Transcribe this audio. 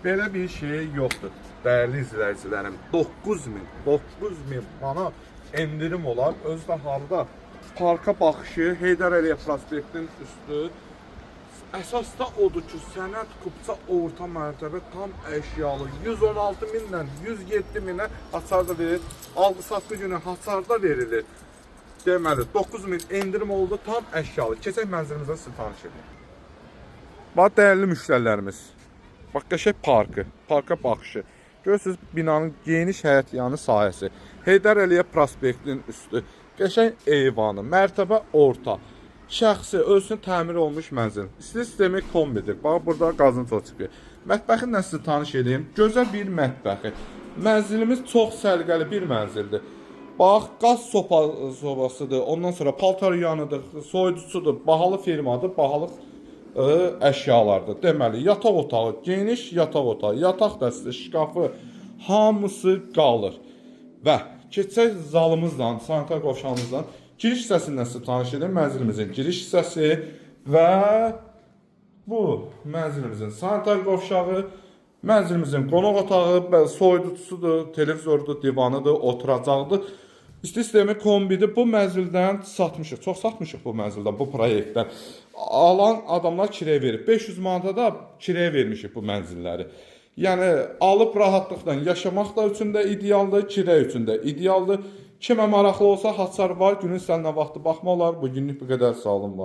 Belə bir şey yoxdur. Dəyərli izləyicilərim, 9000 manat endirim olar. Özü də harda? Parka baxışı, Heydər Əliyev prospektinin üstü. Əsasda odur ki, sənət kupça orta mərtəbə tam əşyalı 116 mindən 107 minə hasarda verilir. Alqı-satqı günü hasarda verilir. Deməli 9000 endirim oldu, tam əşyalı. Keçək mənzilimizə sizi tanış edin. Bax dəyərli müştərilərimiz. Bax qəşəng parka baxışı. Görürsünüz binanın geniş həyət yanı sahəsi. Heydər Əliyev prospektinin üstü. Qəşəng eyvanı, mərtəbə orta. Şəxsi, özünün təmir olmuş mənzil. İsti sistemi kombidir. Bax, burada qazıntı çıxıyor. Mətbəxinlə sizi tanış edeyim. Gözəl bir mətbəxi. Mənzilimiz çox səliqəli bir mənzildir. Bax, qaz sobasıdır. Ondan sonra paltar yanıdır, soyuducudur. Bahalı firmadır, bahalı əşyalardır. Deməli, yataq otağı, geniş yataq otağı, yataq dəsti, şkafı, hamısı qalır. Və keçək zalımızdan, sanitar qovşağımızdan. Giriş hissəsindən sizi tanış edin. Mənzilimizin giriş hissəsi və bu mənzilimizin sanitar qovşağı, mənzilimizin qonaq otağı, soyuducusudur, televizordur, divanıdır, oturacaqdır. İsti sistemi kombidir. Bu mənzildən satmışıq. Çox satmışıq bu mənzildən, bu proyektdən. Alan adamlar kirəyə verib. 500 manata da kirəyə vermişik bu mənzilləri. Yəni alıb rahatlıqla yaşamaq da üçün də idealdır, kirə üçün də idealdır. Kimə maraqlı olsa, Haçar var, günün səninə vaxtı baxma olar. Bugünlük bu qədər, sağ olun, var.